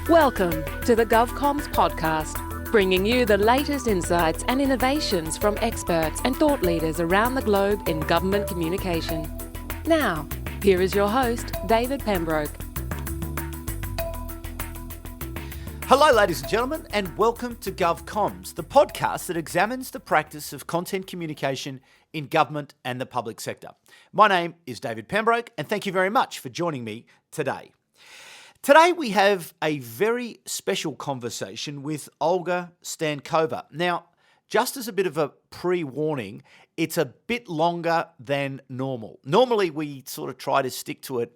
Welcome to the GovComms podcast, bringing you the latest insights and innovations from experts and thought leaders around the globe in government communication. Now, here is your host, David Pembroke. Hello, ladies and gentlemen, and welcome to GovComms, the podcast that examines the practice of content communication in government and the public sector. My name is David Pembroke, and thank you very much for joining me today. Today we have a very special conversation with Olga Stankova. Now, just as a bit of a pre-warning, it's a bit longer than normal. Normally we sort of try to stick to it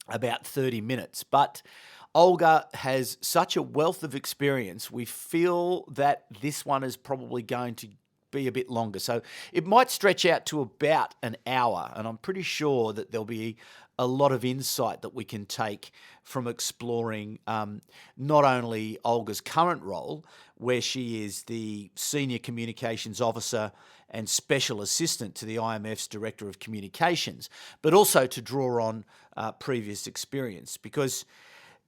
about 30 minutes, but Olga has such a wealth of experience, we feel that this one is probably going to be a bit longer. So it might stretch out to about an hour, and I'm pretty sure that there'll be a lot of insight that we can take from exploring not only Olga's current role, where she is the Senior Communications Officer and Special Assistant to the IMF's Director of Communications, but also to draw on previous experience, because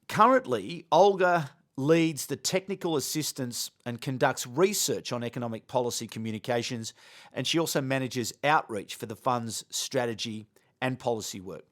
currently, Olga leads the technical assistance and conducts research on economic policy communications, and she also manages outreach for the fund's strategy and policy work.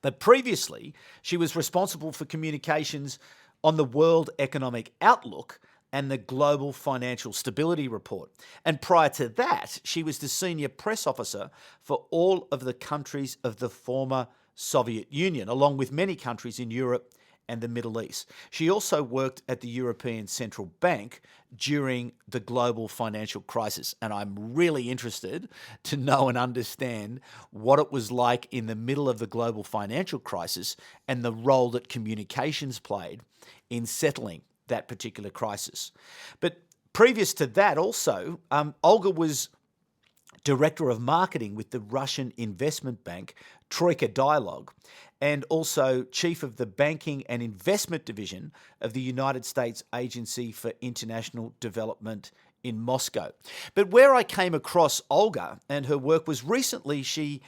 But previously, she was responsible for communications on the World Economic Outlook and the Global Financial Stability Report. And prior to that, she was the senior press officer for all of the countries of the former Soviet Union, along with many countries in Europe and the Middle East. She also worked at the European Central Bank during the global financial crisis. And I'm really interested to know and understand what it was like in the middle of the global financial crisis and the role that communications played in settling that particular crisis. But previous to that also, Olga was Director of Marketing with the Russian investment bank Troika Dialog, and also Chief of the Banking and Investment Division of the United States Agency for International Development in Moscow. But where I came across Olga and her work was recently she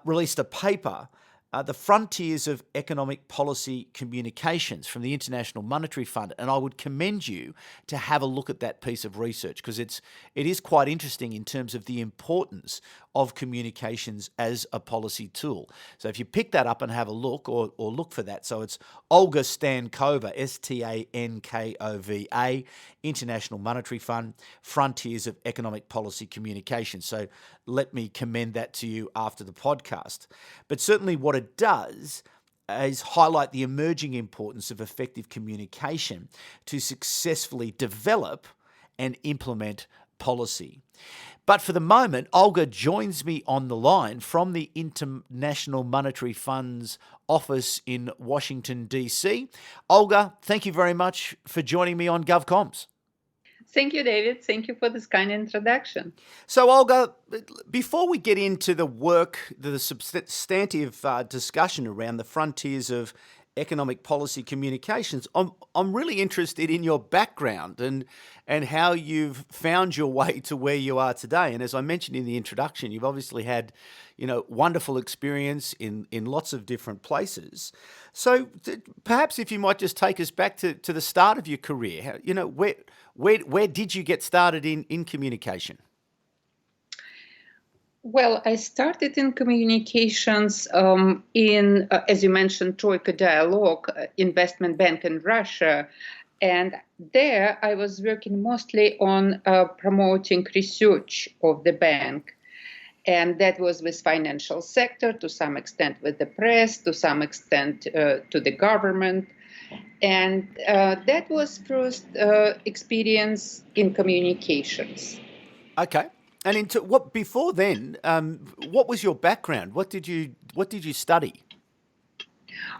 released a paper, The Frontiers of Economic Policy Communications from the International Monetary Fund, and I would commend you to have a look at that piece of research because it is quite interesting in terms of the importance of communications as a policy tool. So if you pick that up and have a look or look for that, so it's Olga Stankova, Stankova, International Monetary Fund, Frontiers of Economic Policy Communications. So let me commend that to you after the podcast. But certainly what it does is highlight the emerging importance of effective communication to successfully develop and implement policy. But for the moment, Olga joins me on the line from the International Monetary Fund's office in Washington, D.C. Olga, thank you very much for joining me on GovComms. Thank you, David. Thank you for this kind introduction. So, Olga, before we get into the work, the substantive discussion around the frontiers of economic policy communications, I'm really interested in your background and how you've found your way to where you are today. And as I mentioned in the introduction, you've obviously had, wonderful experience in lots of different places. So perhaps if you might just take us back to the start of your career, where did you get started in communication? Well, I started in communications in, as you mentioned, Troika Dialog, investment bank in Russia. And there I was working mostly on promoting research of the bank. And that was with financial sector, to some extent with the press, to some extent to the government. And that was first experience in communications. Okay. And before then? What was your background? What did you study?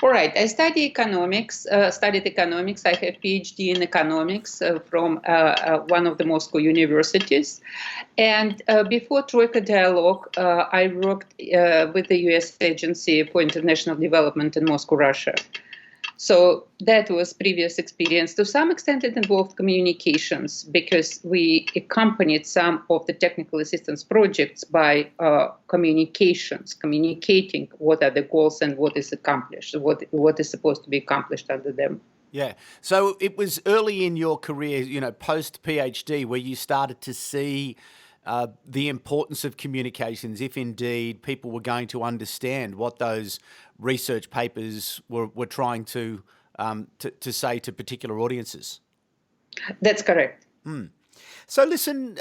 All right. I studied economics. I have PhD in economics from one of the Moscow universities. And before Troika Dialog, I worked with the U.S. Agency for International Development in Moscow, Russia. So that was previous experience. To some extent, it involved communications because we accompanied some of the technical assistance projects by communicating what are the goals and what is accomplished, what is supposed to be accomplished under them. Yeah. So it was early in your career, post PhD, where you started to see the importance of communications, if indeed people were going to understand what those research papers were trying to say to particular audiences. That's correct. So listen,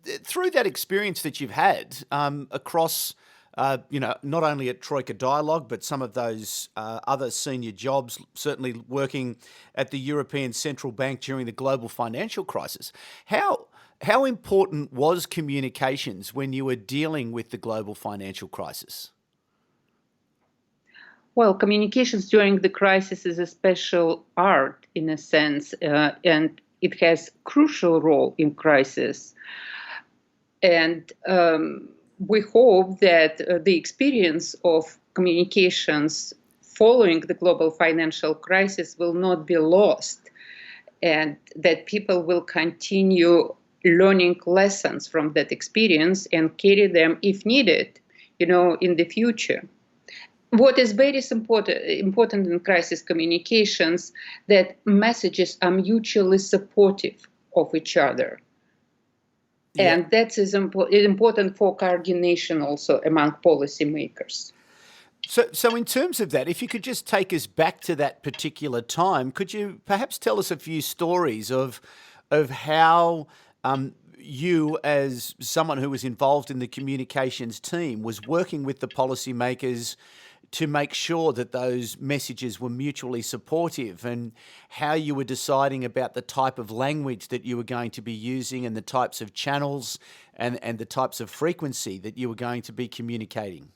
through that experience that you've had across, not only at Troika Dialog, but some of those other senior jobs, certainly working at the European Central Bank during the global financial crisis, how important was communications when you were dealing with the global financial crisis? Well, communications during the crisis is a special art in a sense, and it has crucial role in crisis. And we hope that the experience of communications following the global financial crisis will not be lost, and that people will continue learning lessons from that experience and carry them if needed, in the future. What is very important in crisis communications, that messages are mutually supportive of each other. Yeah. And that is important for coordination also among policymakers. So in terms of that, if you could just take us back to that particular time, could you perhaps tell us a few stories of how you, as someone who was involved in the communications team, was working with the policymakers to make sure that those messages were mutually supportive, and how you were deciding about the type of language that you were going to be using and the types of channels and the types of frequency that you were going to be communicating?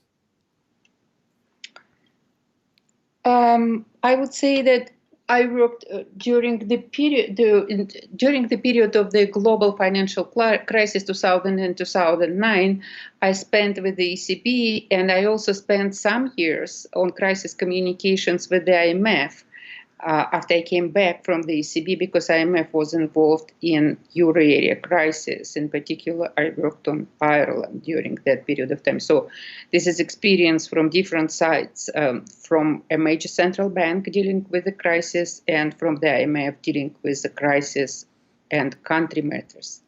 I would say that I worked during the period of the global financial crisis, 2000 and 2009. I spent with the ECB, and I also spent some years on crisis communications with the IMF after I came back from the ECB, because IMF was involved in euro area crisis. In particular, I worked on Ireland during that period of time. So this is experience from different sides, from a major central bank dealing with the crisis, and from the IMF dealing with the crisis and country matters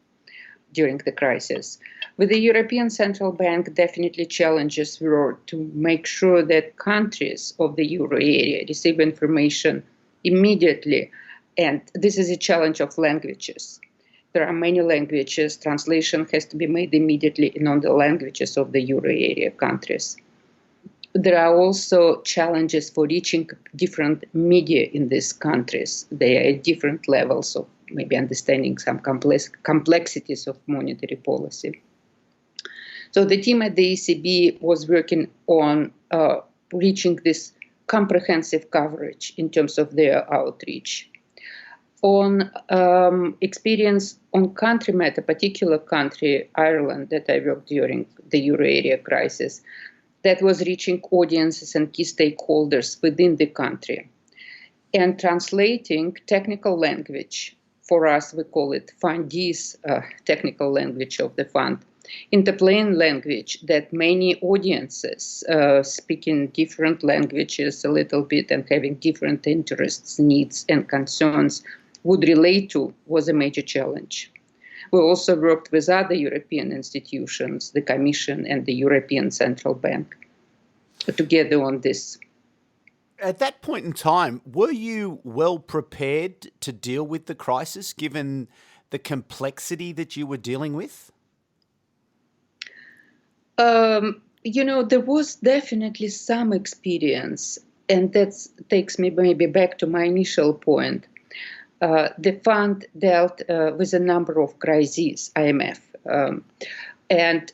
during the crisis. With the European Central Bank, definitely challenges were to make sure that countries of the euro area receive information immediately. And this is a challenge of languages. There are many languages. Translation has to be made immediately in all the languages of the euro area countries. There are also challenges for reaching different media in these countries. They are at different levels of maybe understanding some complexities of monetary policy. So the team at the ECB was working on reaching this comprehensive coverage in terms of their outreach. On experience on country matter, particular country, Ireland, that I worked during the euro area crisis, that was reaching audiences and key stakeholders within the country and translating technical language. For us, we call it fundees, technical language of the fund, into plain language that many audiences speaking different languages a little bit and having different interests, needs, and concerns would relate to, was a major challenge. We also worked with other European institutions, the Commission and the European Central Bank, together on this. At that point in time, were you well prepared to deal with the crisis, given the complexity that you were dealing with? There was definitely some experience, and that takes me maybe back to my initial point. The fund dealt with a number of crises, IMF, and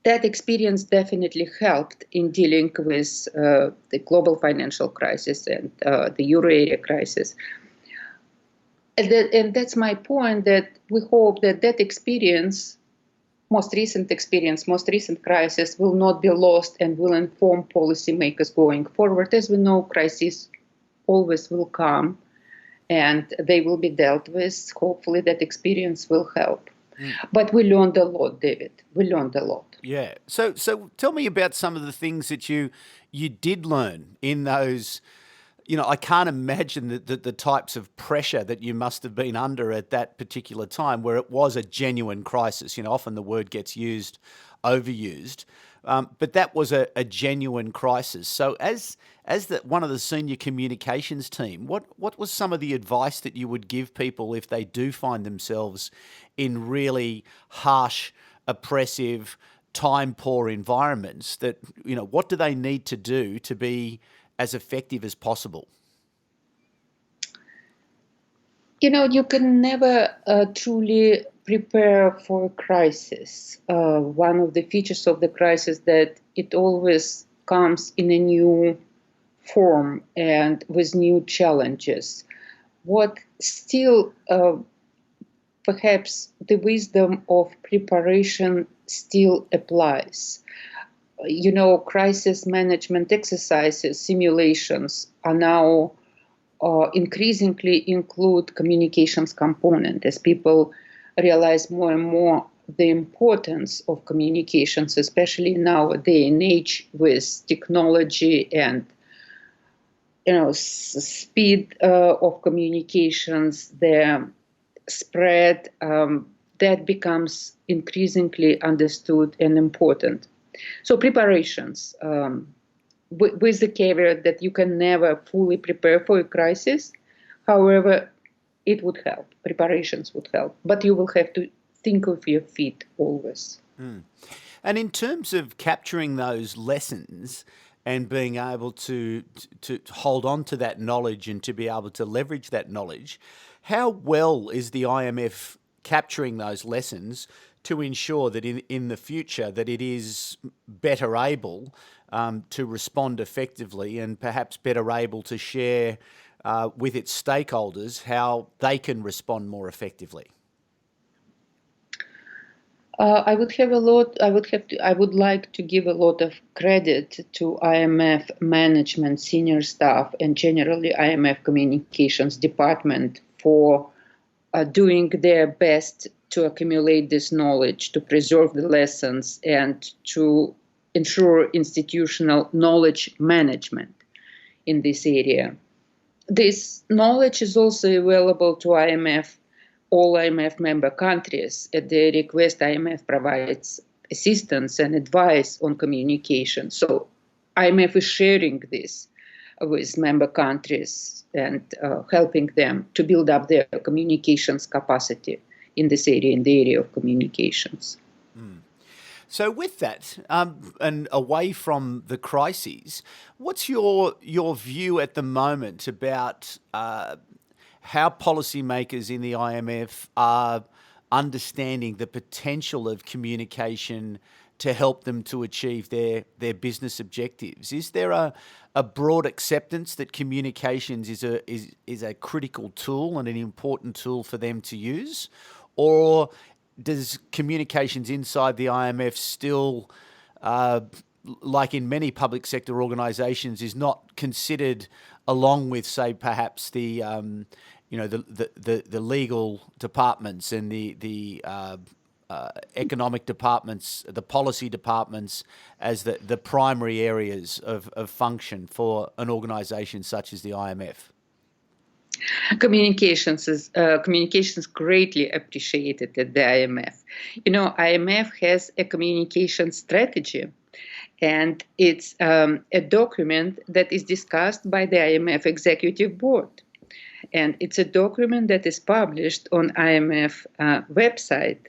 that experience definitely helped in dealing with the global financial crisis and the euro area crisis. And that's my point, that we hope that experience, most recent crisis, will not be lost and will inform policymakers going forward. As we know, crises always will come and they will be dealt with. Hopefully that experience will help. But we learned a lot, David. We learned a lot. Yeah. So tell me about some of the things that you did learn in those I can't imagine the types of pressure that you must have been under at that particular time where it was a genuine crisis. Often the word gets overused, but that was a genuine crisis. So as one of the senior communications team, what was some of the advice that you would give people if they do find themselves in really harsh, oppressive, time-poor environments? That, what do they need to do to be as effective as possible? You can never truly prepare for a crisis. One of the features of the crisis that it always comes in a new form and with new challenges. What still, perhaps the wisdom of preparation still applies. Crisis management exercises, simulations are now increasingly include communications component as people realize more and more the importance of communications, especially now a day and age with technology and speed of communications, their spread, that becomes increasingly understood and important. So preparations, with the caveat that you can never fully prepare for a crisis. However, it would help. Preparations would help. But you will have to think of your feet always. And in terms of capturing those lessons and being able to hold on to that knowledge and to be able to leverage that knowledge, how well is the IMF capturing those lessons to ensure that in the future that it is better able to respond effectively and perhaps better able to share with its stakeholders how they can respond more effectively? I would like to give a lot of credit to IMF management, senior staff, and generally IMF Communications Department for doing their best to accumulate this knowledge, to preserve the lessons, and to ensure institutional knowledge management in this area. This knowledge is also available to all IMF member countries. At their request, IMF provides assistance and advice on communication. So IMF is sharing this with member countries and helping them to build up their communications capacity in this area, in the area of communications. So with that, and away from the crises, what's your view at the moment about how policymakers in the IMF are understanding the potential of communication to help them to achieve their business objectives? Is there a broad acceptance that communications is a critical tool and an important tool for them to use? Or does communications inside the IMF still, like in many public sector organisations, is not considered along with, say, perhaps the legal departments and the economic departments, the policy departments, as the primary areas of function for an organisation such as the IMF? Communications greatly appreciated at the IMF. IMF has a communication strategy, and it's a document that is discussed by the IMF Executive Board. And it's a document that is published on IMF website.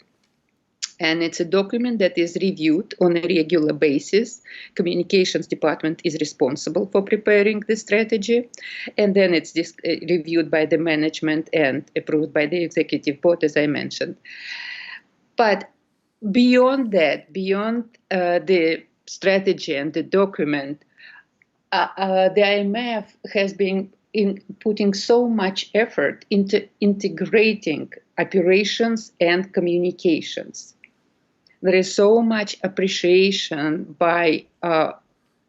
And it's a document that is reviewed on a regular basis. Communications Department is responsible for preparing the strategy. And then it's reviewed by the management and approved by the Executive Board, as I mentioned. But beyond that, beyond the strategy and the document, the IMF has been putting so much effort into integrating operations and communications. There is so much appreciation by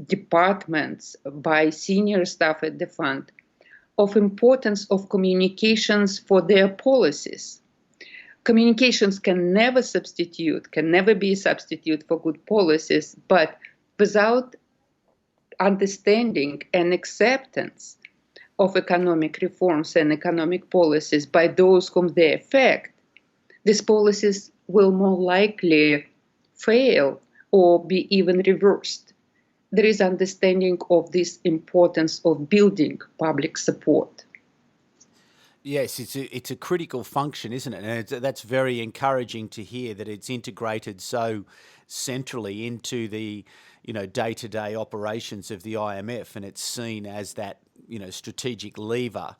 departments, by senior staff at the fund, of importance of communications for their policies. Communications can never be a substitute for good policies, but without understanding and acceptance of economic reforms and economic policies by those whom they affect, these policies will more likely fail or be even reversed. There is understanding of this importance of building public support. Yes, it's a critical function, isn't it? And that's very encouraging to hear that it's integrated so centrally into the day-to-day operations of the IMF, and it's seen as that strategic lever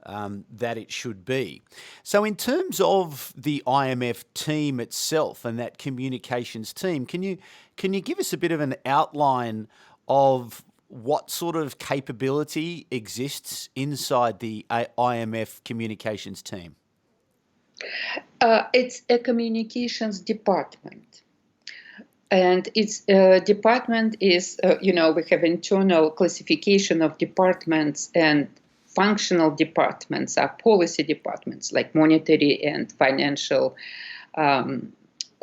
that it should be. So, in terms of the IMF team itself and that communications team, can you give us a bit of an outline of what sort of capability exists inside the IMF communications team? It's a communications department. And its department is, we have internal classification of departments, and functional departments are policy departments like monetary and financial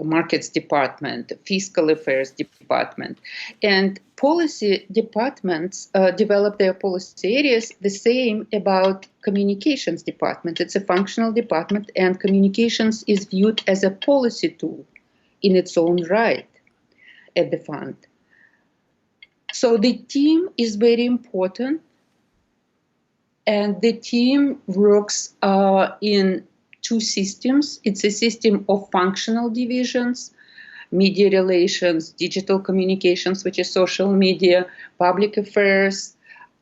markets department, fiscal affairs department. And policy departments develop their policy areas the same about communications department. It's a functional department, and communications is viewed as a policy tool in its own right at the fund. So the team is very important, and the team works in two systems. It's a system of functional divisions: media relations, digital communications, which is social media, public affairs,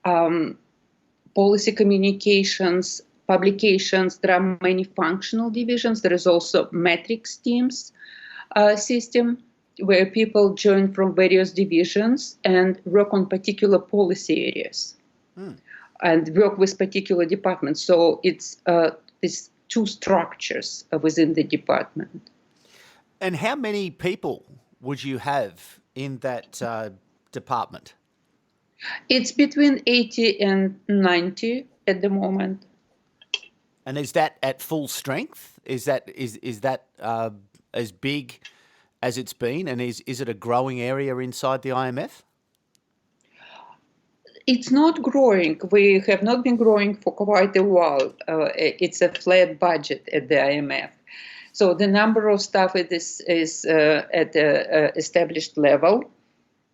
policy communications, publications. There are many functional divisions. There is also metrics teams system, where people join from various divisions and work on particular policy areas and work with particular departments. So it's these two structures within the department. And how many people would you have in that department? It's between 80 and 90 at the moment. And is that at full strength? Is that as big as it's been, and is it a growing area inside the IMF? It's not growing. We have not been growing for quite a while. It's a flat budget at the IMF. So the number of staff is at the established level.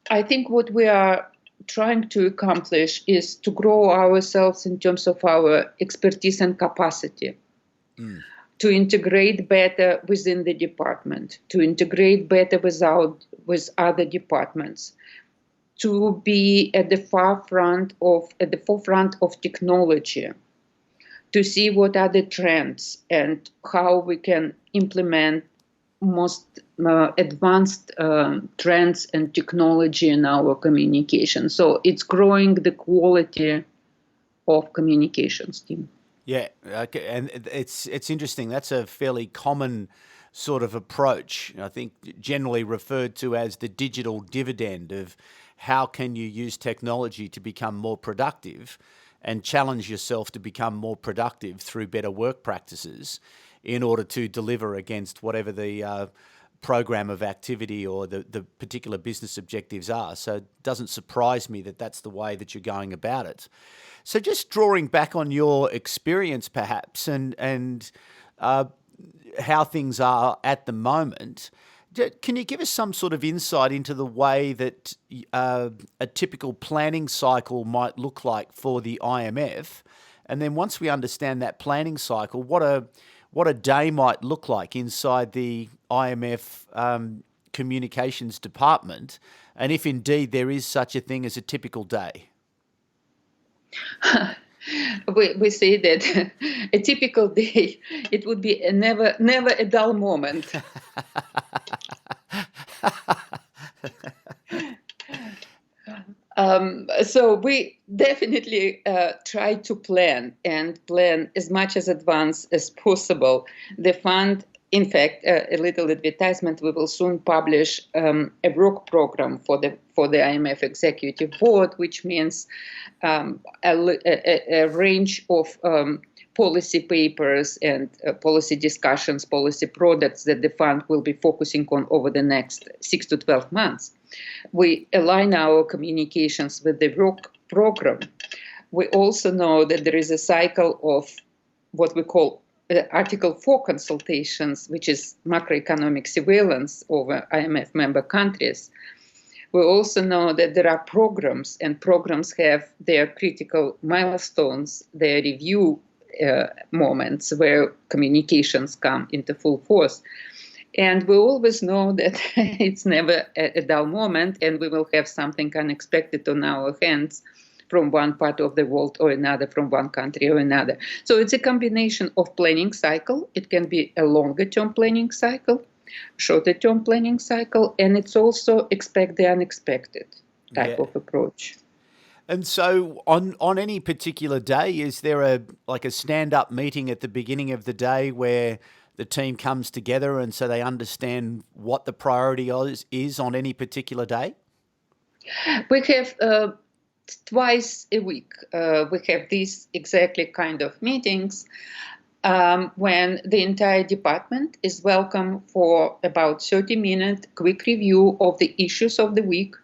I think what we are trying to accomplish is to grow ourselves in terms of our expertise and capacity, to integrate better within the department, to integrate better with other departments, to be at the forefront of technology, to see what are the trends and how we can implement most advanced trends and technology in our communication. So it's growing the quality of communications team. Yeah, okay. And it's interesting. That's a fairly common sort of approach, I think generally referred to as the digital dividend of how can you use technology to become more productive and challenge yourself to become more productive through better work practices in order to deliver against whatever the program of activity or the particular business objectives are. So it doesn't surprise me that that's the way that you're going about it. So just drawing back on your experience perhaps and how things are at the moment, can you give us some sort of insight into the way that a typical planning cycle might look like for the IMF? And then once we understand that planning cycle, what a day might look like inside the IMF Communications Department, and if indeed there is such a thing as a typical day? We say that a typical day, it would be never a dull moment. So we definitely try to plan as much as advance as possible. The fund, in fact, a little advertisement, we will soon publish a work program for the IMF Executive Board, which means a range of policy papers and policy discussions, policy products that the fund will be focusing on over the next 6 to 12 months. We align our communications with the work program. We also know that there is a cycle of what we call Article 4 consultations, which is macroeconomic surveillance over IMF member countries. We also know that there are programs, and programs have their critical milestones, their review moments where communications come into full force. And we always know that it's never a dull moment, and we will have something unexpected on our hands from one part of the world or another, from one country or another. So it's a combination of planning cycle. It can be a longer-term planning cycle, shorter-term planning cycle, and it's also expect the unexpected type of approach. And so on any particular day, is there a stand-up meeting at the beginning of the day where the team comes together and so they understand what the priority is on any particular day? We have twice a week. We have these exactly kind of meetings when the entire department is welcome for about 30-minute quick review of the issues of the week,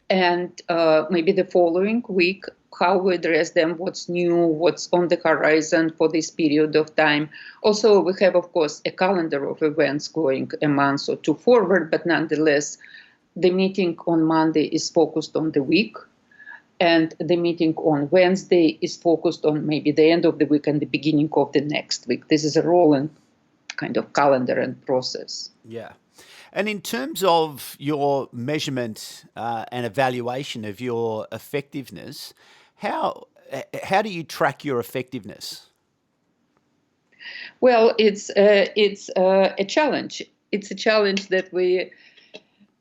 and maybe the following week, how we address them, what's new, what's on the horizon for this period of time. Also, we have, of course, a calendar of events going a month or two forward, but nonetheless, the meeting on Monday is focused on the week, and the meeting on Wednesday is focused on maybe the end of the week and the beginning of the next week. This is a rolling kind of calendar and process. Yeah. And in terms of your measurement and evaluation of your effectiveness, how do you track your effectiveness? Well, it's a challenge. It's a challenge that we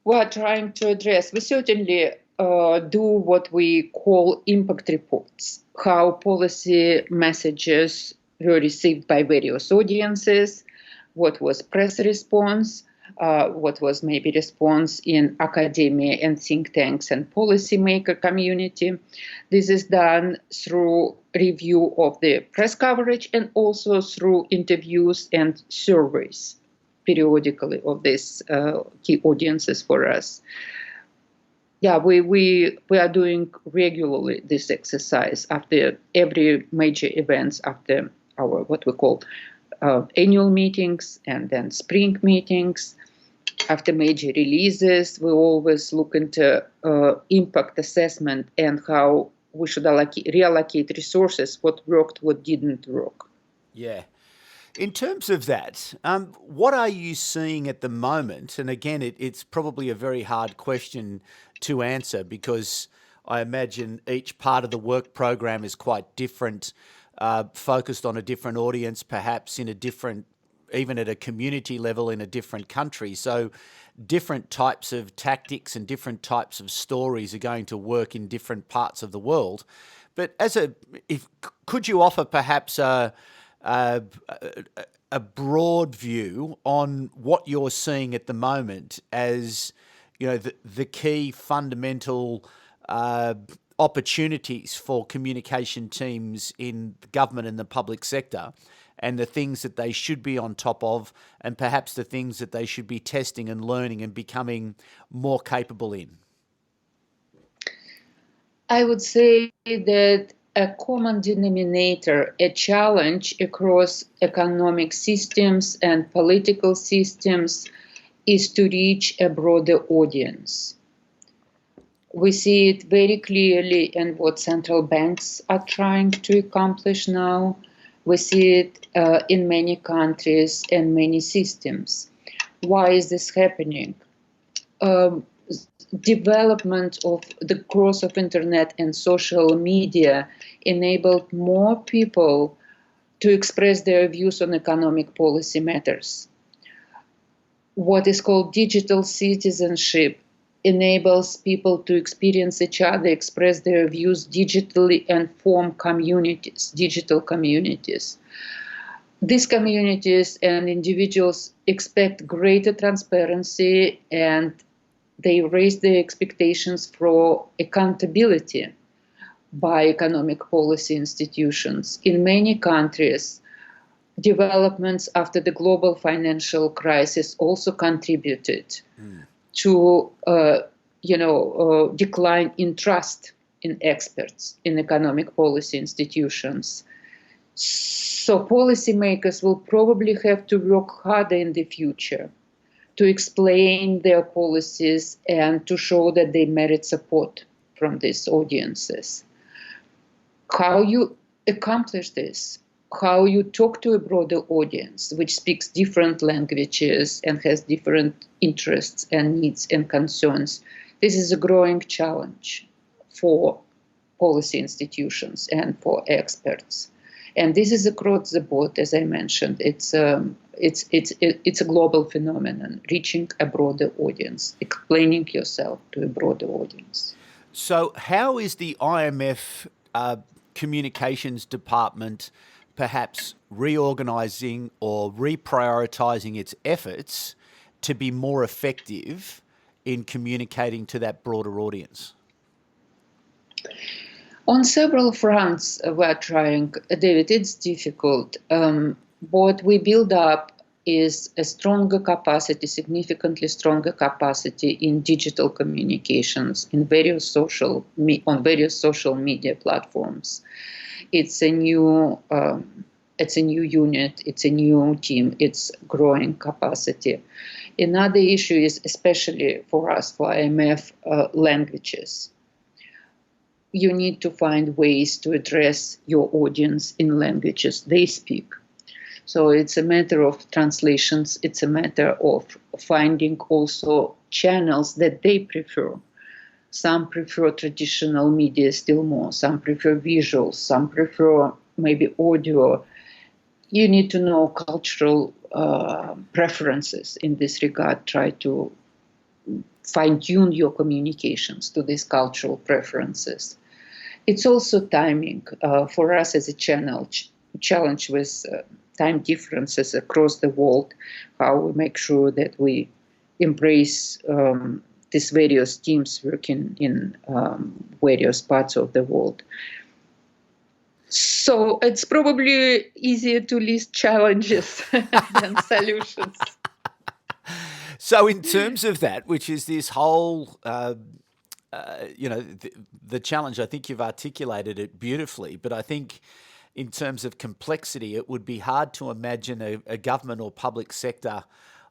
are trying to address. We certainly do what we call impact reports, how policy messages were received by various audiences, what was press response, what was maybe response in academia and think tanks and policymaker community. This is done through review of the press coverage and also through interviews and surveys periodically of these key audiences for us. Yeah, we are doing regularly this exercise after every major events, after our what we call annual meetings and then spring meetings. After major releases, we always look into impact assessment and how we should reallocate resources, what worked, what didn't work. Yeah. In terms of that, what are you seeing at the moment? And again, it's probably a very hard question to answer because I imagine each part of the work program is quite different, focused on a different audience, perhaps in a different, even at a community level in a different country. So different types of tactics and different types of stories are going to work in different parts of the world. But could you offer perhaps a broad view on what you're seeing at the moment as, you know, the key fundamental opportunities for communication teams in government and the public sector, and the things that they should be on top of, and perhaps the things that they should be testing and learning and becoming more capable in? I would say that a common denominator, a challenge across economic systems and political systems is to reach a broader audience. We see it very clearly in what central banks are trying to accomplish now. We see it in many countries and many systems. Why is this happening? Development of the growth of internet and social media enabled more people to express their views on economic policy matters. What is called digital citizenship enables people to experience each other, express their views digitally, and form communities, digital communities. These communities and individuals expect greater transparency, and they raise their expectations for accountability by economic policy institutions. In many countries, developments after the global financial crisis also contributed to decline in trust in experts in economic policy institutions. So policymakers will probably have to work harder in the future to explain their policies and to show that they merit support from these audiences. How you accomplish this, how you talk to a broader audience which speaks different languages and has different interests and needs and concerns, this is a growing challenge for policy institutions and for experts. And this is across the board, as I mentioned. It's a global phenomenon, reaching a broader audience, explaining yourself to a broader audience. So how is the IMF Communications Department perhaps reorganising or reprioritising its efforts to be more effective in communicating to that broader audience? On several fronts, we're trying, David. It's difficult. What we build up is a stronger capacity, significantly stronger capacity in digital communications on various social media platforms. It's a new unit. It's a new team. It's growing capacity. Another issue is, especially for us, for IMF, languages. You need to find ways to address your audience in languages they speak. So it's a matter of translations. It's a matter of finding also channels that they prefer. Some prefer traditional media still more. Some prefer visuals. Some prefer maybe audio. You need to know cultural preferences in this regard. Try to fine-tune your communications to these cultural preferences. It's also timing for us as a challenge with time differences across the world, how we make sure that we embrace these various teams working in various parts of the world. So it's probably easier to list challenges than solutions. So in terms of that, which is this whole, the challenge, I think you've articulated it beautifully, but I think in terms of complexity, it would be hard to imagine a government or public sector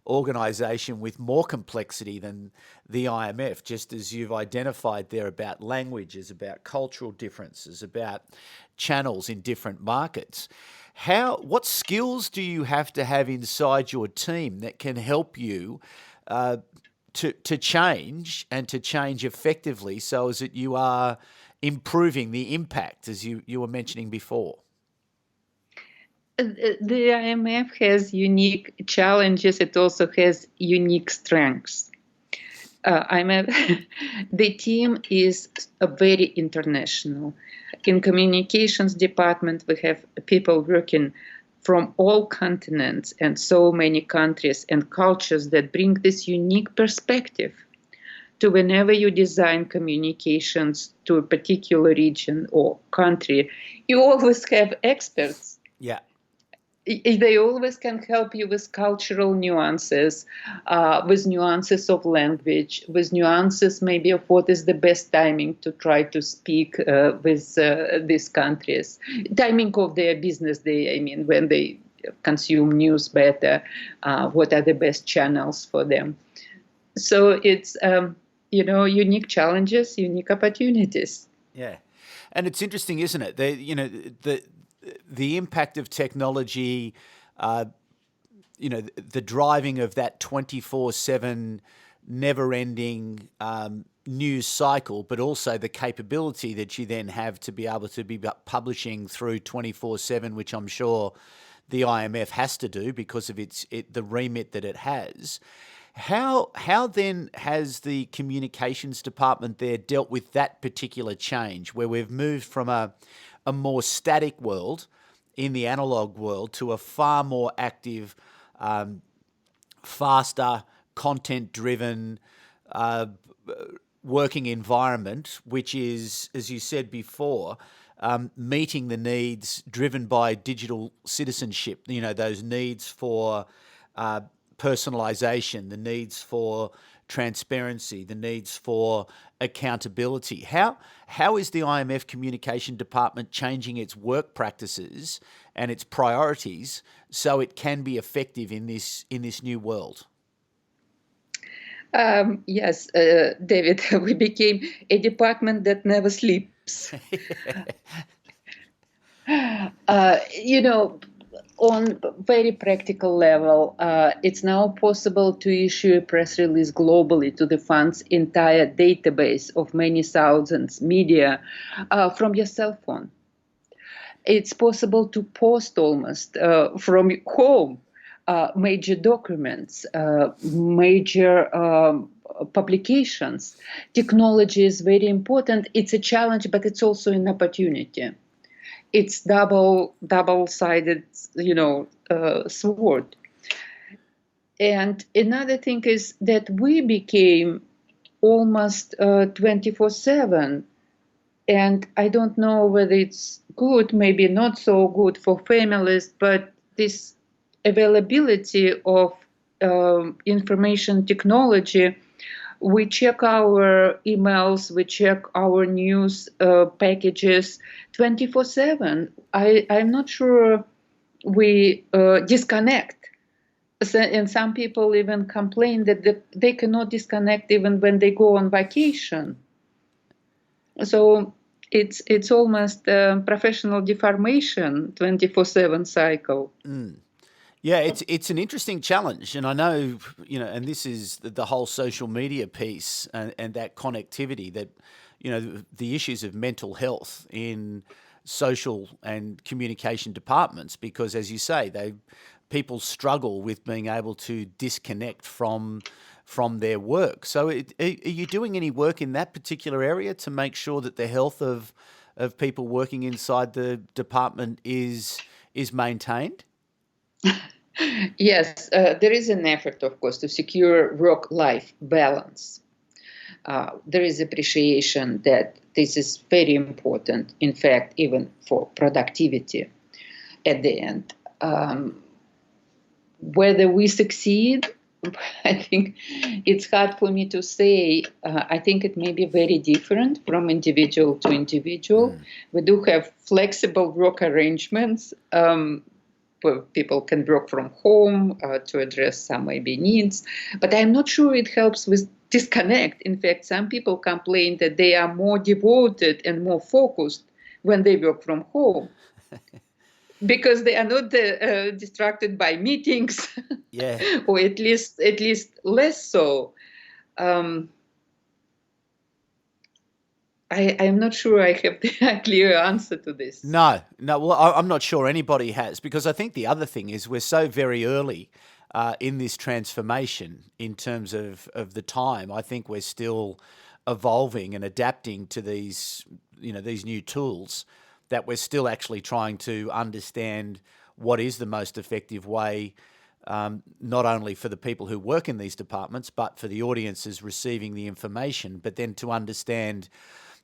organisation with more complexity than the IMF, just as you've identified there about languages, about cultural differences, about channels in different markets. What skills do you have to have inside your team that can help you to change and to change effectively so as that you are improving the impact, as you were mentioning before? The IMF has unique challenges. It also has unique strengths. The team is very international. In Communications Department, we have people working from all continents and so many countries and cultures that bring this unique perspective to whenever you design communications to a particular region or country. You always have experts. Yeah. They always can help you with cultural nuances, with nuances of language, with nuances maybe of what is the best timing to try to speak with these countries. Timing of their business day, when they consume news better, what are the best channels for them. So it's, unique challenges, unique opportunities. Yeah. And it's interesting, isn't it? The impact of technology, the driving of that 24/7 never-ending news cycle, but also the capability that you then have to be able to be publishing through 24/7, which I'm sure the IMF has to do because of the remit that it has. How then has the communications department there dealt with that particular change, where we've moved from a more static world in the analog world to a far more active, faster, content-driven working environment, which is, as you said before, meeting the needs driven by digital citizenship, those needs for personalisation, the needs for transparency, the needs for accountability. How is the IMF Communication Department changing its work practices and its priorities so it can be effective in this new world? Yes, David, we became a department that never sleeps. On very practical level, it's now possible to issue a press release globally to the fund's entire database of many thousands media from your cell phone. It's possible to post almost from home major documents, major publications. Technology is very important. It's a challenge, but it's also an opportunity. It's double-sided, sword. And another thing is that we became almost 24/7. And I don't know whether it's good, maybe not so good for families, but this availability of information technology, we check our emails, we check our news packages 24/7. I'm not sure we disconnect. And some people even complain that they cannot disconnect even when they go on vacation. So it's almost a professional deformation, 24/7 cycle. Yeah, it's an interesting challenge, and I know, and this is the whole social media piece and that connectivity that, the issues of mental health in social and communication departments, because as you say, people struggle with being able to disconnect from their work. So are you doing any work in that particular area to make sure that the health of people working inside the department is maintained? Yes, there is an effort, of course, to secure work-life balance. There is appreciation that this is very important, in fact, even for productivity at the end. Whether we succeed, I think it's hard for me to say. I think it may be very different from individual to individual. We do have flexible work arrangements. Where people can work from home to address some maybe needs. But I'm not sure it helps with disconnect. In fact, some people complain that they are more devoted and more focused when they work from home. Because they are not distracted by meetings, yeah, or at least less so. I'm not sure I have the clear answer to this. No. Well, I'm not sure anybody has, because I think the other thing is we're so very early in this transformation in terms of the time. I think we're still evolving and adapting to these new tools, that we're still actually trying to understand what is the most effective way, not only for the people who work in these departments, but for the audiences receiving the information, but then to understand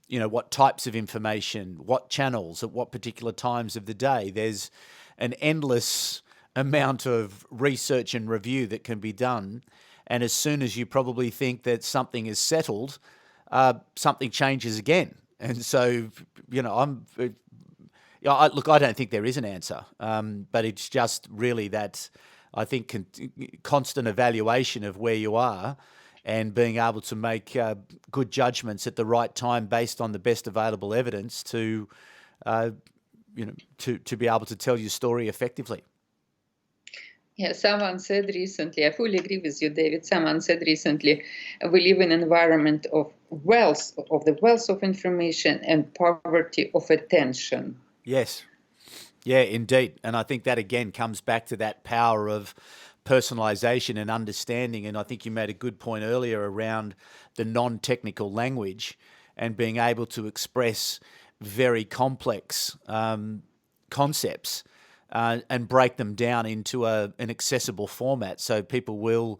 what types of information, what channels, at what particular times of the day. There's an endless amount of research and review that can be done. And as soon as you probably think that something is settled, something changes again. And so, I don't think there is an answer, but it's just really that, I think, constant evaluation of where you are and being able to make good judgments at the right time based on the best available evidence to be able to tell your story effectively. Yeah, someone said recently, I fully agree with you, David. Someone said recently, we live in an environment of the wealth of information and poverty of attention. Yes. Yeah, indeed. And I think that again comes back to that power of personalization and understanding. And I think you made a good point earlier around the non-technical language and being able to express very complex concepts and break them down into an accessible format so people will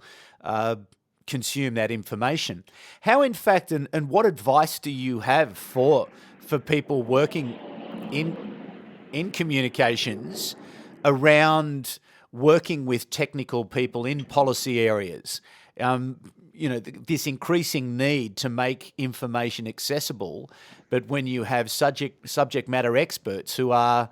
consume that information. How, in fact, and what advice do you have for people working in communications around working with technical people in policy areas? this increasing need to make information accessible, but when you have subject matter experts who are,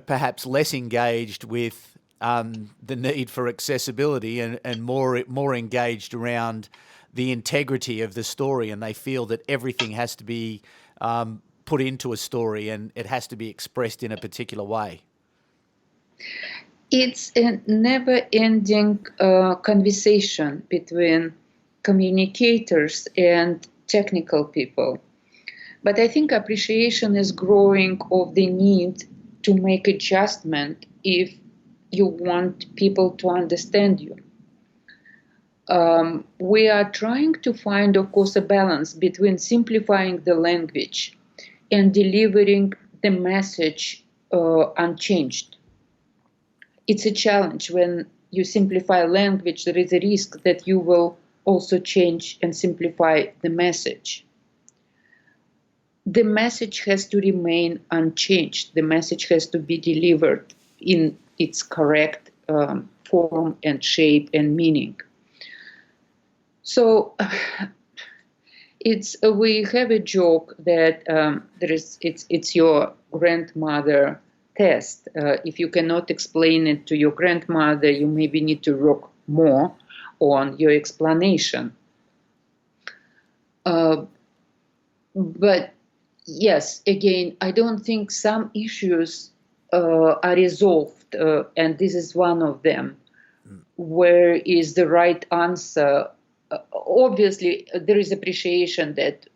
perhaps less engaged with the need for accessibility and more engaged around the integrity of the story, and they feel that everything has to be put into a story and it has to be expressed in a particular way. It's a never-ending conversation between communicators and technical people. But I think appreciation is growing of the need to make adjustment if you want people to understand you. We are trying to find, of course, a balance between simplifying the language and delivering the message unchanged. It's a challenge. When you simplify language, there is a risk that you will also change and simplify the message. The message has to remain unchanged. The message has to be delivered in its correct form and shape and meaning. So we have a joke that it's your grandmother test. If you cannot explain it to your grandmother, you maybe need to work more on your explanation. But yes, again, I don't think some issues are resolved, and this is one of them. Where is the right answer? Obviously, there is appreciation that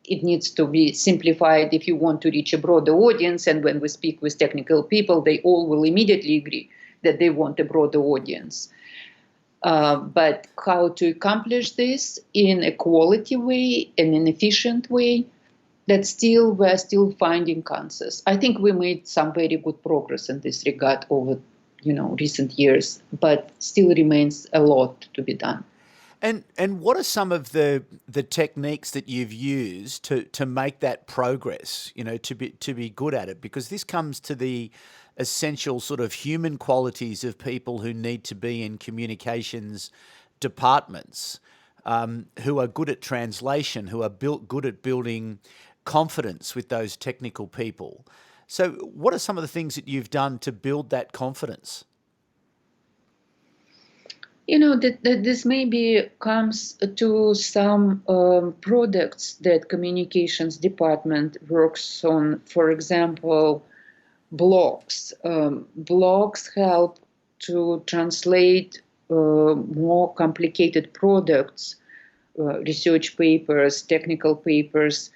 it needs to be simplified if you want to reach a broader audience. And when we speak with technical people, they all will immediately agree that they want a broader audience. But how to accomplish this in a quality way, in an efficient way, we're still finding answers. I think we made some very good progress in this regard over, recent years, but still remains a lot to be done. And what are some of the techniques that you've used to make that progress, to be good at it? Because this comes to the essential sort of human qualities of people who need to be in communications departments, who are good at translation, who are good at building confidence with those technical people. So what are some of the things that you've done to build that confidence? That this maybe comes to some products that Communications Department works on. For example, blogs. Blogs help to translate more complicated products, research papers, technical papers,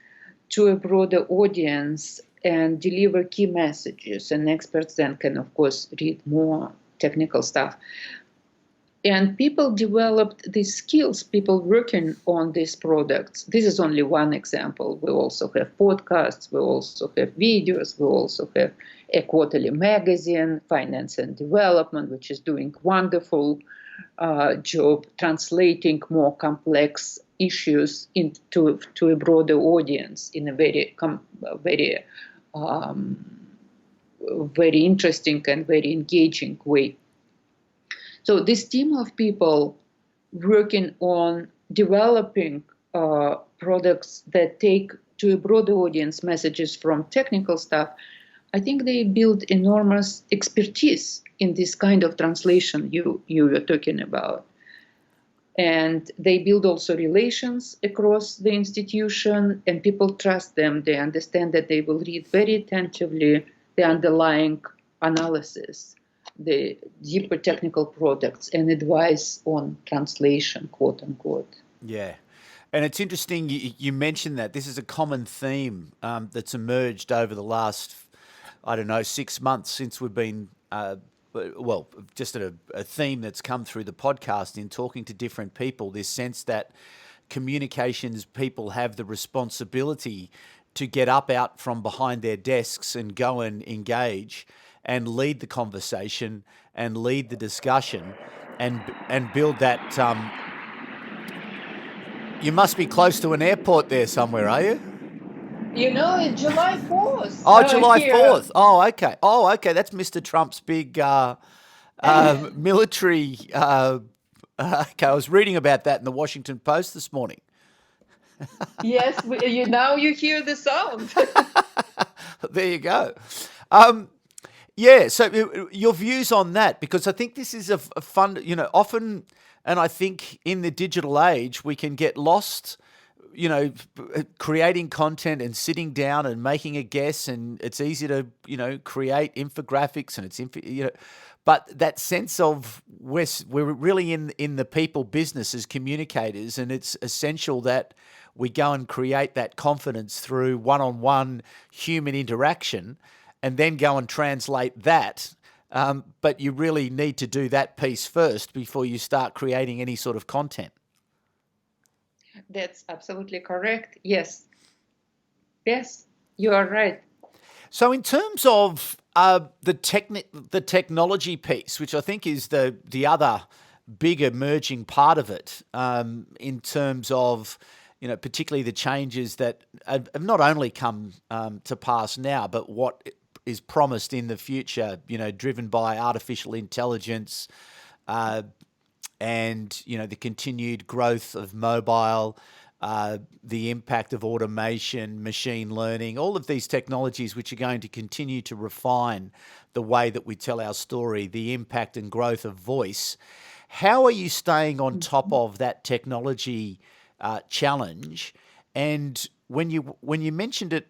to a broader audience and deliver key messages. And experts then can, of course, read more technical stuff. And people developed these skills, people working on these products. This is only one example. We also have podcasts, we also have videos, we also have a quarterly magazine, Finance and Development, which is doing wonderful job translating more complex issues into a broader audience in a very interesting and very engaging way. So this team of people working on developing products that take to a broader audience messages from technical stuff, I think they build enormous expertise in this kind of translation you were talking about. And they build also relations across the institution, and people trust them. They understand that they will read very attentively the underlying analysis, the deeper technical products, and advice on translation, quote unquote. Yeah. And it's interesting you mentioned that. This is a common theme that's emerged over the last, 6 months since we've been, just a theme that's come through the podcast in talking to different people, this sense that communications people have the responsibility to get out from behind their desks and go and engage and lead the conversation and lead the discussion and build that. You must be close to an airport there somewhere, are you? It's July 4th. Oh, July here. 4th. Oh, okay. That's Mr. Trump's big military Okay, I was reading about that in the Washington Post this morning. Yes, now you hear the sound. There you go. Yeah, so your views on that, because I think this is a fun, often, and I think in the digital age, we can get lost, creating content and sitting down and making a guess, and it's easy to, create infographics and but that sense of we're really in the people business as communicators, and it's essential that we go and create that confidence through one-on-one human interaction and then go and translate that. But you really need to do that piece first before you start creating any sort of content. That's absolutely correct. Yes. Yes, you are right. So in terms of the technology piece, which I think is the other big emerging part of it, in terms of, particularly the changes that have not only come to pass now, but what is promised in the future, driven by artificial intelligence, and, the continued growth of mobile, the impact of automation, machine learning, all of these technologies which are going to continue to refine the way that we tell our story, the impact and growth of voice. How are you staying on top of that technology challenge? And when you mentioned it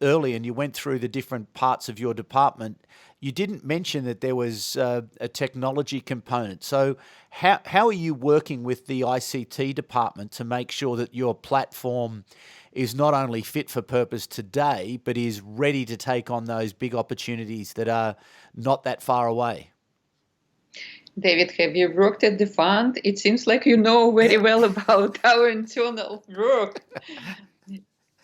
early and you went through the different parts of your department, you didn't mention that there was a technology component. So how are you working with the ICT department to make sure that your platform is not only fit for purpose today, but is ready to take on those big opportunities that are not that far away? David, have you worked at the fund? It seems like you know very well about our internal work.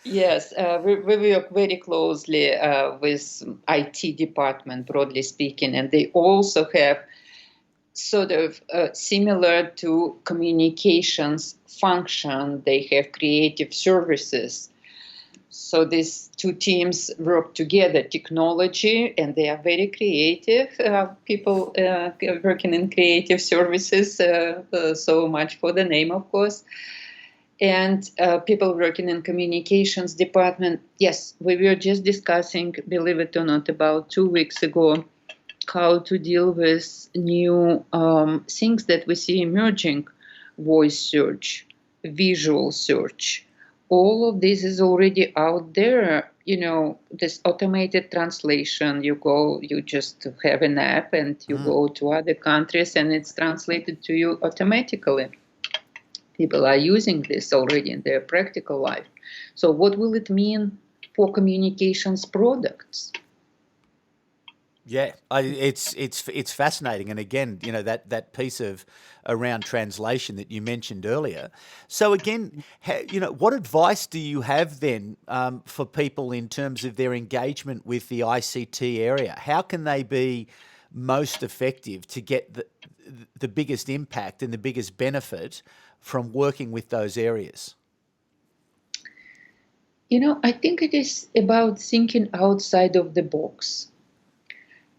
Yes, we work very closely with IT department, broadly speaking, and they also have sort of similar to communications function. They have creative services. So these two teams work together, technology, and they are very creative people working in creative services, so much for the name, of course. And people working in communications department. Yes, we were just discussing, believe it or not, about 2 weeks ago, how to deal with new things that we see emerging: voice search, visual search. All of this is already out there. This automated translation, you just have an app and you go to other countries and it's translated to you automatically. People are using this already in their practical life. So what will it mean for communications products? Yeah, it's fascinating, and again, that piece of around translation that you mentioned earlier. So again, what advice do you have then for people in terms of their engagement with the ICT area? How can they be most effective to get the biggest impact and the biggest benefit from working with those areas? I think it is about thinking outside of the box.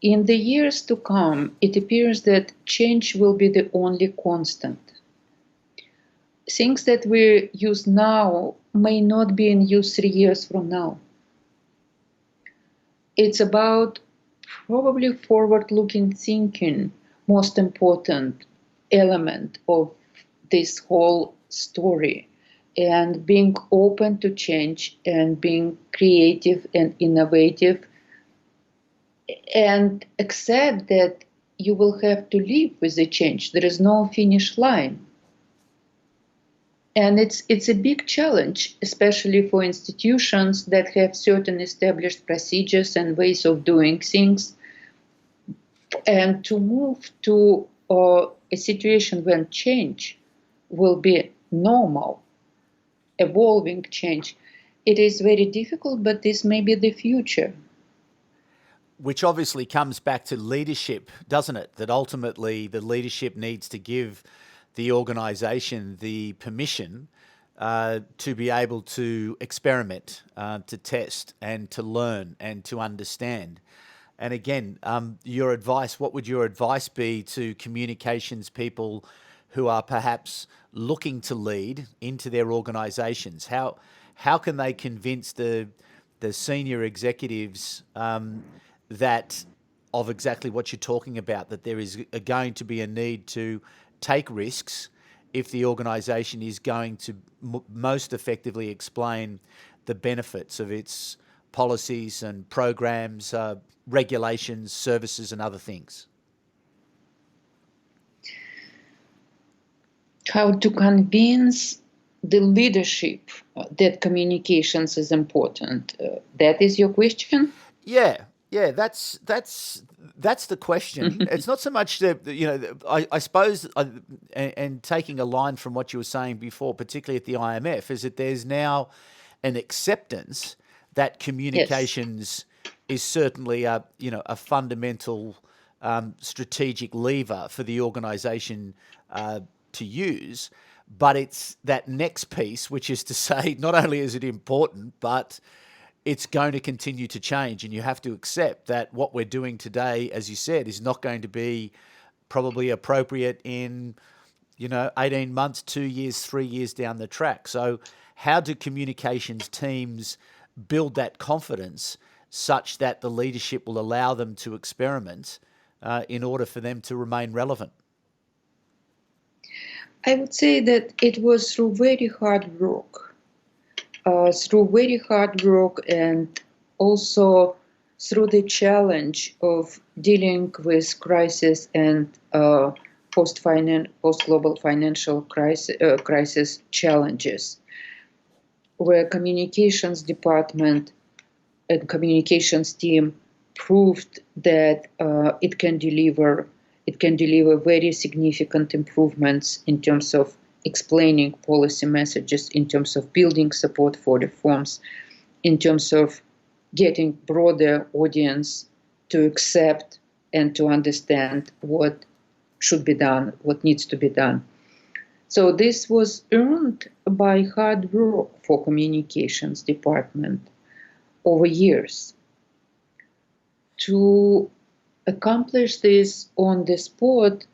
In the years to come, it appears that change will be the only constant. Things that we use now may not be in use 3 years from now. It's about probably forward-looking thinking, most important element of this whole story, and being open to change and being creative and innovative, and accept that you will have to live with the change. There is no finish line. And it's a big challenge, especially for institutions that have certain established procedures and ways of doing things. And to move to a situation when change will be normal, evolving change, it is very difficult, but this may be the future. Which obviously comes back to leadership, doesn't it? That ultimately the leadership needs to give the organisation the permission to be able to experiment, to test and to learn and to understand. And again, your advice, what would your advice be to communications people who are perhaps looking to lead into their organisations? How can they convince the senior executives that of exactly what you're talking about, that there is going to be a need to take risks if the organisation is going to most effectively explain the benefits of its policies and programs, regulations, services and other things? How to convince the leadership that communications is important? That is your question? Yeah, that's the question. It's not so much that, I suppose, and taking a line from what you were saying before, particularly at the IMF, is that there's now an acceptance that communications is certainly a fundamental strategic lever for the organisation to use, but it's that next piece, which is to say, not only is it important, but it's going to continue to change, and you have to accept that what we're doing today, as you said, is not going to be probably appropriate in 18 months, 2 years, 3 years down the track. So how do communications teams build that confidence such that the leadership will allow them to experiment in order for them to remain relevant? I would say that it was through very hard work. And also through the challenge of dealing with crisis and post-global financial crisis challenges, where communications department and communications team proved that it can deliver very significant improvements in terms of explaining policy messages, in terms of building support for reforms, in terms of getting broader audience to accept and to understand what should be done, what needs to be done. So this was earned by hard work for communications department over years. To accomplish this on the spot,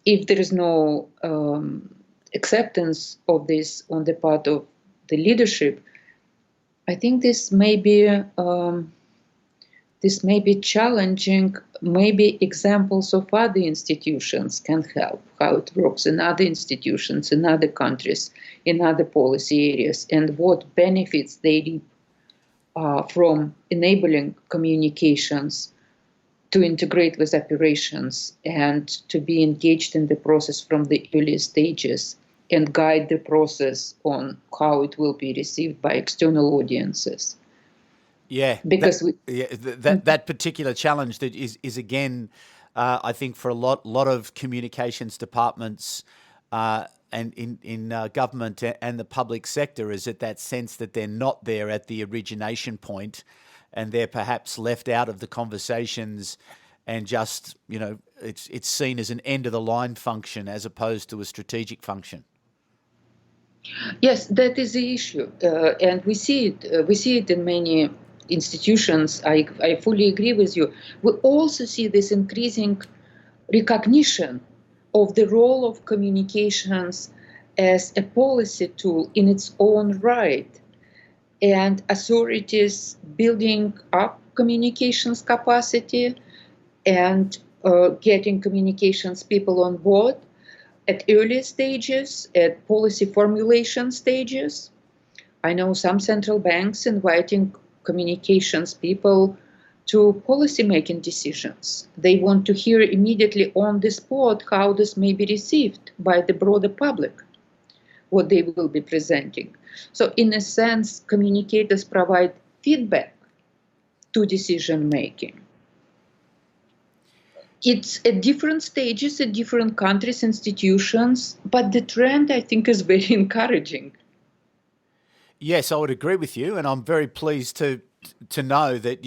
if there is no acceptance of this on the part of the leadership, I think this may be challenging. Maybe examples of other institutions can help, how it works in other institutions, in other countries, in other policy areas, and what benefits they reap from enabling communications to integrate with operations and to be engaged in the process from the early stages and guide the process on how it will be received by external audiences. Yeah, because that particular challenge that is again, I think for a lot of communications departments and in government and the public sector, is that sense that they're not there at the origination point, and they're perhaps left out of the conversations, and just it's seen as an end of the line function as opposed to a strategic function. Yes, that is the issue, and we see it. We see it in many institutions. I fully agree with you. We also see this increasing recognition of the role of communications as a policy tool in its own right, and authorities building up communications capacity and getting communications people on board at early stages, at policy formulation stages. I know some central banks inviting communications people to policy-making decisions. They want to hear immediately on the spot how this may be received by the broader public, what they will be presenting. So in a sense, communicators provide feedback to decision-making. It's at different stages, at different countries, institutions, but the trend, I think, is very encouraging. Yes, I would agree with you, and I'm very pleased to know that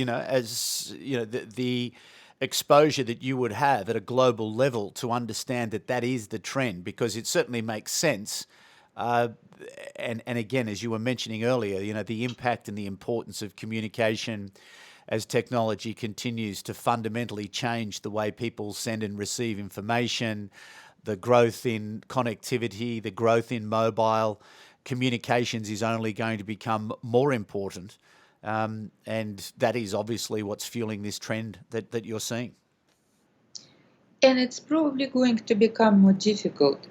the exposure that you would have at a global level to understand that is the trend, because it certainly makes sense. And again, as you were mentioning earlier, the impact and the importance of communication as technology continues to fundamentally change the way people send and receive information, the growth in connectivity, the growth in mobile communications is only going to become more important. And that is obviously what's fueling this trend that you're seeing. And it's probably going to become more difficult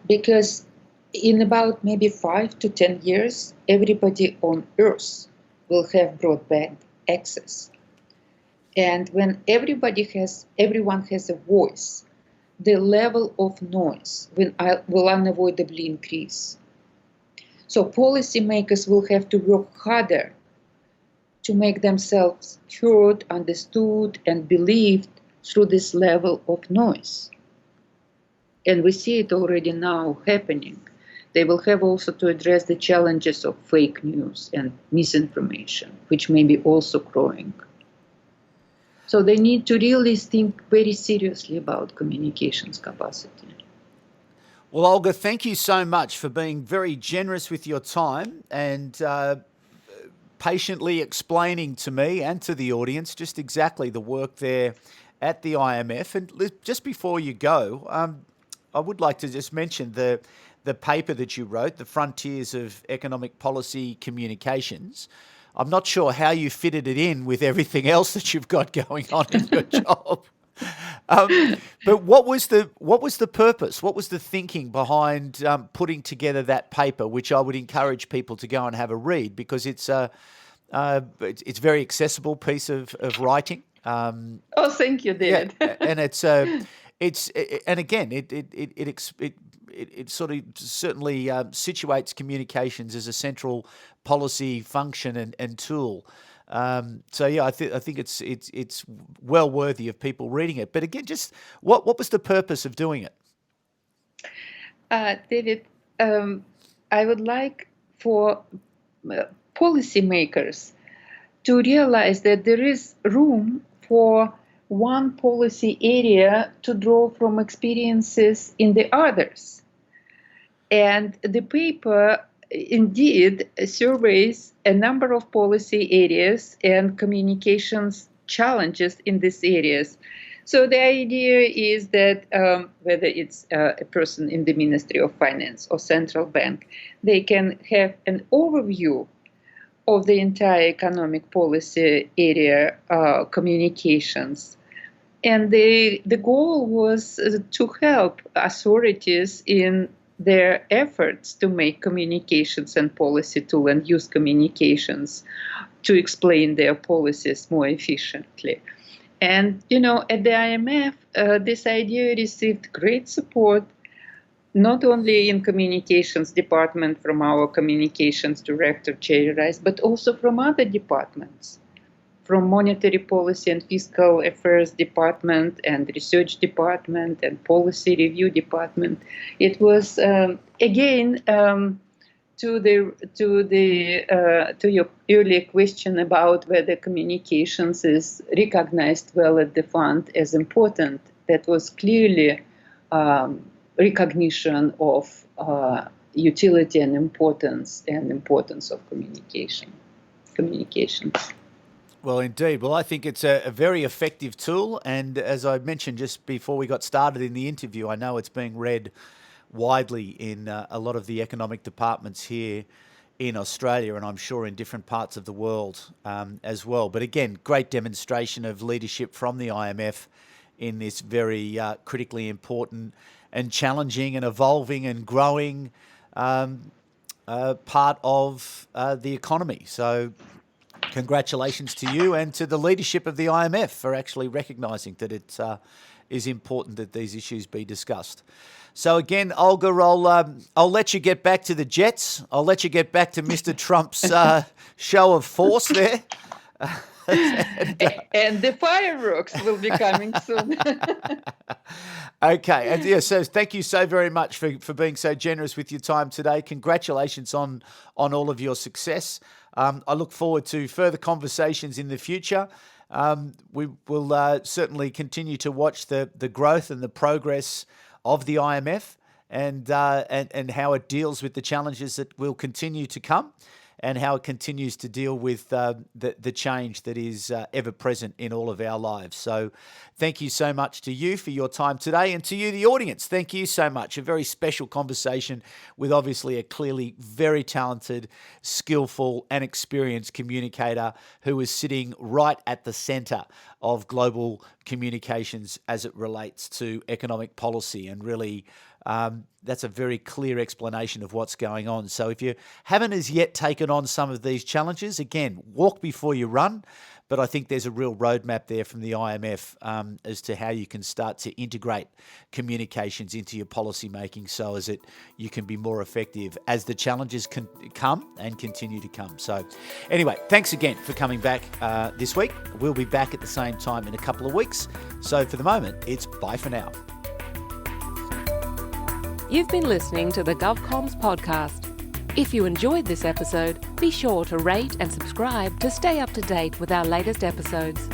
because in about maybe 5 to 10 years, everybody on Earth will have broadband access. And when everyone has a voice, the level of noise will unavoidably increase. So policymakers will have to work harder to make themselves heard, understood, and believed through this level of noise. And we see it already now happening. They will have also to address the challenges of fake news and misinformation, which may be also growing. So they need to really think very seriously about communications capacity. Well, Olga, thank you so much for being very generous with your time and patiently explaining to me and to the audience just exactly the work there at the IMF. And just before you go, I would like to just mention the paper that you wrote, The Frontiers of Economic Policy Communications. I'm not sure how you fitted it in with everything else that you've got going on in your job. But what was the purpose? What was the thinking behind putting together that paper, which I would encourage people to go and have a read because it's a very accessible piece of writing. Oh, thank you, David. Yeah, and it sort of certainly situates communications as a central policy function and tool. So yeah, I think it's well worthy of people reading it. But again, just what was the purpose of doing it? David, I would like for policymakers to realize that there is room for one policy area to draw from experiences in the others. And the paper indeed surveys a number of policy areas and communications challenges in these areas. So the idea is that whether it's a person in the Ministry of Finance or central bank, they can have an overview of the entire economic policy area, communications. And the goal was to help authorities in their efforts to make communications and policy tool and use communications to explain their policies more efficiently. And, at the IMF, this idea received great support, not only in Communications Department from our Communications Director, Jerry Rice, but also from other departments, from Monetary Policy and Fiscal Affairs Department and Research Department and Policy Review Department. It was, again, to your earlier question about whether communications is recognized well at the fund as important, that was clearly recognition of utility and importance of communications. Well, indeed. Well, I think it's a very effective tool. And as I mentioned just before we got started in the interview, I know it's being read widely in a lot of the economic departments here in Australia, and I'm sure in different parts of the world as well. But again, great demonstration of leadership from the IMF in this very critically important and challenging and evolving and growing part of the economy. So congratulations to you and to the leadership of the IMF for actually recognising that it is important that these issues be discussed. So again, Olga, I'll let you get back to the jets. I'll let you get back to Mr. Trump's show of force there. And the fireworks will be coming soon. Okay. And yeah, so thank you so very much for being so generous with your time today. Congratulations on all of your success. I look forward to further conversations in the future. We will certainly continue to watch the growth and the progress of the IMF and how it deals with the challenges that will continue to come. and how it continues to deal with the change that is ever present in all of our lives. So thank you so much to you for your time today, and to you, the audience, thank you so much. A very special conversation with obviously a clearly very talented, skillful and experienced communicator who is sitting right at the centre of global communications as it relates to economic policy, and really that's a very clear explanation of what's going on. So if you haven't as yet taken on some of these challenges, again, walk before you run. But I think there's a real roadmap there from the IMF as to how you can start to integrate communications into your policy making, so as you can be more effective as the challenges can come and continue to come. So anyway, thanks again for coming back this week. We'll be back at the same time in a couple of weeks. So for the moment, it's bye for now. You've been listening to the GovComms podcast. If you enjoyed this episode, be sure to rate and subscribe to stay up to date with our latest episodes.